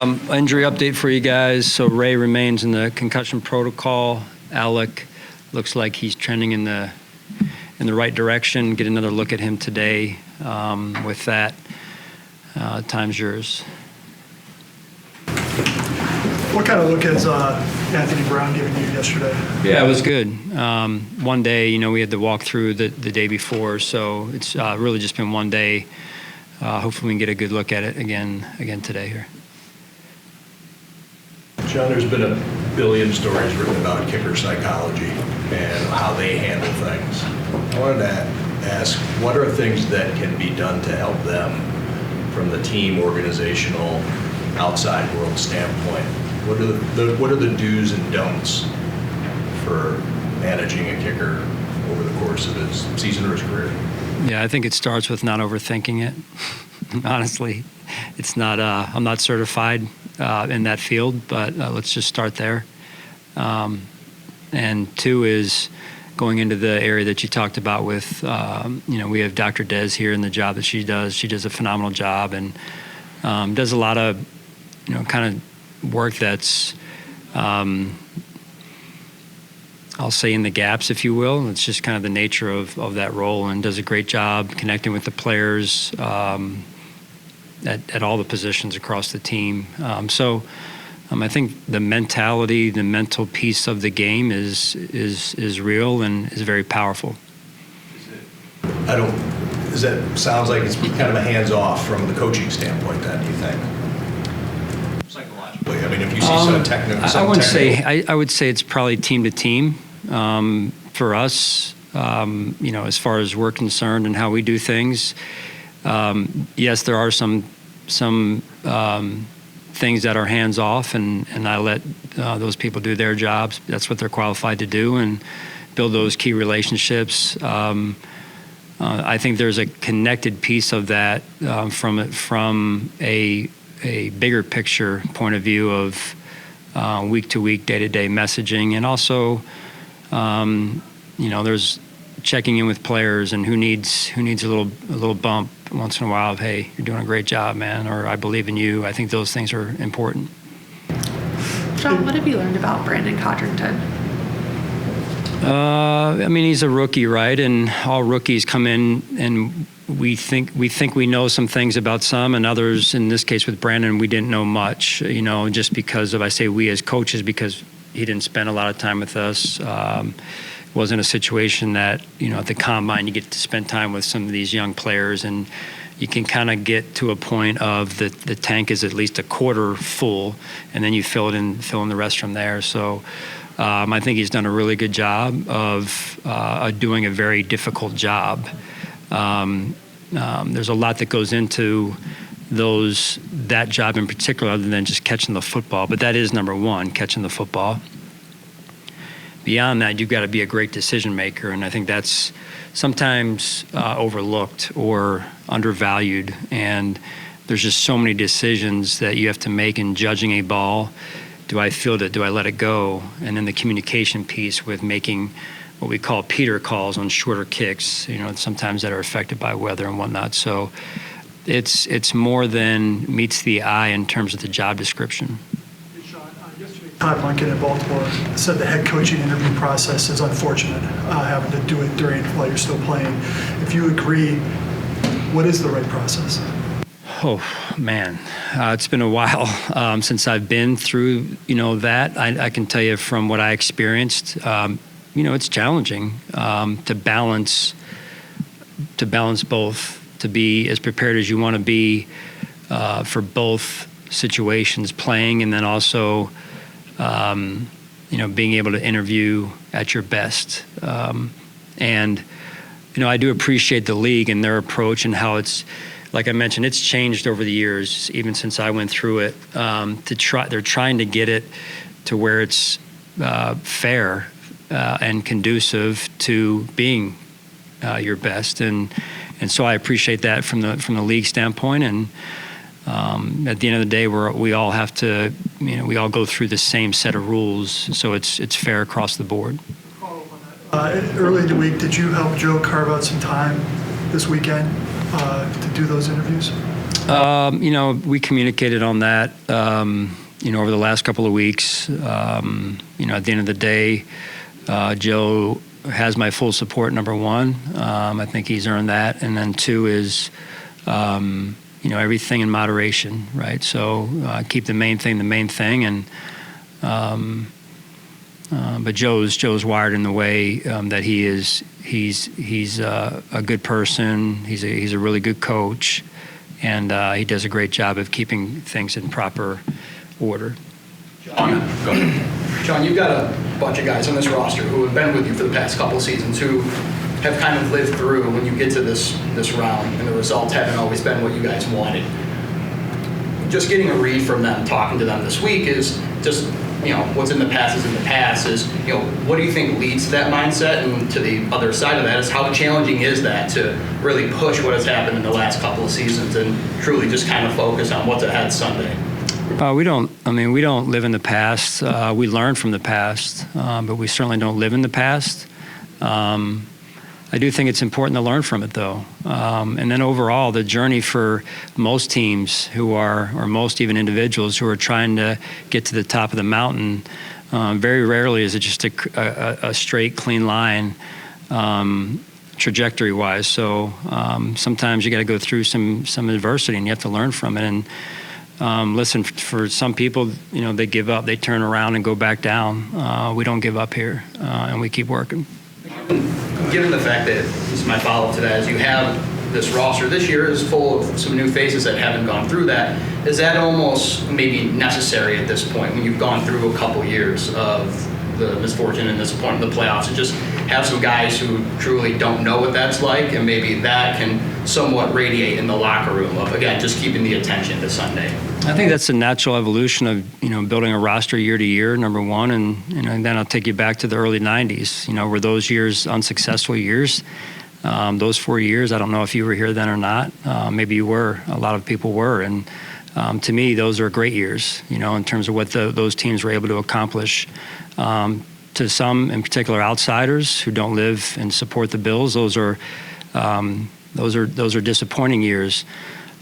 Injury update for you guys. So Ray remains in the concussion protocol. Alec looks like he's trending in the right direction. Get another look at him today. With that, time's yours. What kind of look has Anthony Brown given you yesterday? Yeah, it was good. One day, we had to walk through the day before, so it's really just been one day. Hopefully we can get a good look at it again today here. Sean, there's been a billion stories written about kicker psychology and how they handle things. I wanted to ask, what are things that can be done to help them from the team, organizational, outside world standpoint? What are the do's and don'ts for managing a kicker over the course of his season or his career? Yeah, I think it starts with not overthinking it. Honestly, it's not. I'm not certified in that field, but let's just start there. And two is going into the area that you talked about with, we have Dr. Des here in the job that she does. She does a phenomenal job and does a lot of, kind of work that's, I'll say in the gaps, if you will. It's just kind of the nature of that role, and does a great job connecting with the players at all the positions across the team. I think the mentality, the mental piece of the game is real and is very powerful. Sounds like it's kind of a hands-off from the coaching standpoint then, do you think? Psychologically, if you see some technical. I would say it's probably team to team. For us, as far as we're concerned and how we do things, yes, there are some things that are hands off, and I let those people do their jobs. That's what they're qualified to do, and build those key relationships. I think there's a connected piece of that from a bigger picture point of view of week to week, day to day messaging, and also there's checking in with players and who needs a little bump once in a while of, hey, you're doing a great job, man, or I believe in you. I think those things are important. Sean, what have you learned about Brandon Codrington? He's a rookie, right? And all rookies come in and we think we know some things about some, and others, in this case with Brandon, we didn't know much, just because of, I say we as coaches, because he didn't spend a lot of time with us. Wasn't a situation that, at the combine you get to spend time with some of these young players, and you can kind of get to a point of the tank is at least a quarter full, and then you fill in the rest from there. So I think he's done a really good job of doing a very difficult job. There's a lot that goes into that job in particular, other than just catching the football, but that is number one, catching the football. Beyond that, you've got to be a great decision maker, and I think that's sometimes overlooked or undervalued, and there's just so many decisions that you have to make in judging a ball. Do I field it? Do I let it go? And then the communication piece with making what we call Peter calls on shorter kicks, sometimes that are affected by weather and whatnot. So it's more than meets the eye in terms of the job description. Yesterday, Todd Lincoln in Baltimore said the head coaching interview process is unfortunate, having to do it while you're still playing. If you agree, what is the right process? Oh, man, it's been a while since I've been through, that. I can tell you from what I experienced, it's challenging to balance both, to be as prepared as you want to be for both situations, playing and then also, being able to interview at your best. And I do appreciate the league and their approach and how it's, like I mentioned, it's changed over the years, even since I went through it. They're trying to get it to where it's fair and conducive to being your best, and so I appreciate that from the league standpoint. And at the end of the day, we all have to, we all go through the same set of rules, so it's fair across the board. Early in the week, did you help Joe carve out some time this weekend to do those interviews? We communicated on that, over the last couple of weeks. At the end of the day, Joe has my full support, number one. I think he's earned that. And then two is, everything in moderation, right? So keep the main thing the main thing. And but Joe's wired in the way that he is. He's a good person. He's a really good coach. And he does a great job of keeping things in proper order. Sean, you've got a bunch of guys on this roster who have been with you for the past couple seasons who have kind of lived through when you get to this round and the results haven't always been what you guys wanted. Just getting a read from them, talking to them this week is just, what's in the past is in the past is, what do you think leads to that mindset? And to the other side of that is how challenging is that to really push what has happened in the last couple of seasons and truly just kind of focus on what's ahead Sunday? We don't live in the past. We learn from the past, but we certainly don't live in the past. I do think it's important to learn from it, though. And then overall, the journey for most teams or most even individuals who are trying to get to the top of the mountain, very rarely is it just a straight, clean line trajectory-wise. So sometimes you got to go through some adversity, and you have to learn from it. And listen, for some people, they give up, they turn around and go back down. We don't give up here, and we keep working. Given the fact that, this is my follow-up to that, is you have this roster this year is full of some new faces that haven't gone through that. Is that almost maybe necessary at this point when you've gone through a couple years of the misfortune and disappointment in the playoffs to just have some guys who truly don't know what that's like, and maybe that can somewhat radiate in the locker room of, again, just keeping the attention to Sunday? I think that's a natural evolution of, building a roster year to year, number one, and then I'll take you back to the early 90s, were those years unsuccessful years. Those 4 years, I don't know if you were here then or not. Maybe you were. A lot of people were. And to me, those are great years, in terms of what those teams were able to accomplish. To some, in particular, outsiders who don't live and support the Bills, those are disappointing years.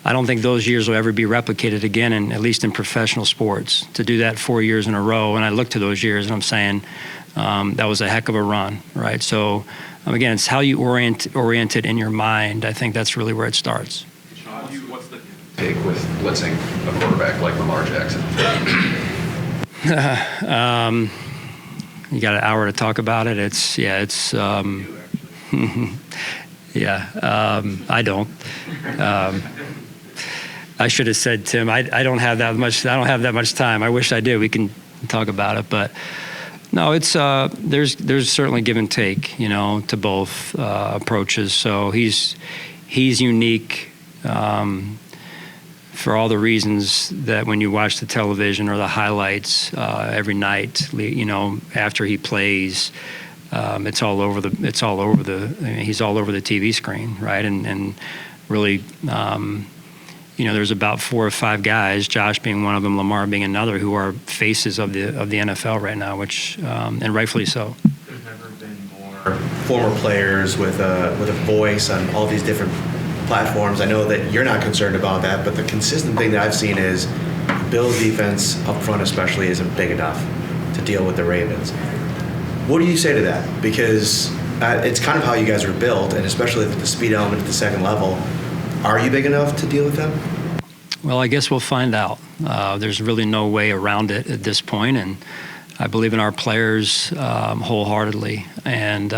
I don't think those years will ever be replicated again, at least in professional sports. To do that 4 years in a row, and I look to those years and I'm saying that was a heck of a run, right? So again, it's how you orient it in your mind. I think that's really where it starts. Sean, what's the take with blitzing a quarterback like Lamar Jackson? You got an hour to talk about it. I don't. I should have said, Tim, I don't have that much time. I wish I did. We can talk about it, but no, it's there's certainly give and take, to both approaches. So he's unique for all the reasons that when you watch the television or the highlights every night, after he plays, he's all over the TV screen, right? And really, there's about 4 or 5 guys, Josh being one of them, Lamar being another, who are faces of the NFL right now, which and rightfully so. There's never been more former players with a voice on all these different platforms. I know that you're not concerned about that, but the consistent thing that I've seen is Bills defense up front especially isn't big enough to deal with the Ravens. What do you say to that? Because it's kind of how you guys are built, and especially with the speed element at the second level. Are you big enough to deal with them? Well, I guess we'll find out. There's really no way around it at this point, and I believe in our players wholeheartedly. And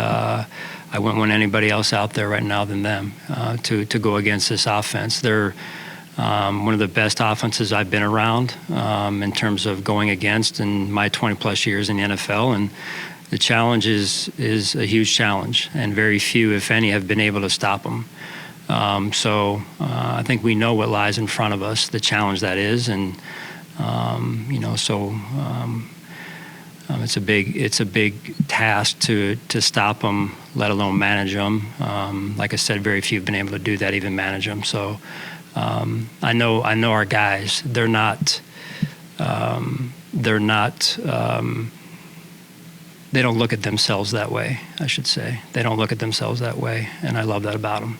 I wouldn't want anybody else out there right now than them to go against this offense. They're one of the best offenses I've been around in terms of going against in my 20-plus years in the NFL. And the challenge is a huge challenge, and very few, if any, have been able to stop them. So I think we know what lies in front of us, the challenge that is, and it's a big task to stop them, let alone manage them. Like I said, very few have been able to do that, even manage them. So I know our guys. They're not. They don't look at themselves that way, I should say. They don't look at themselves that way, and I love that about them.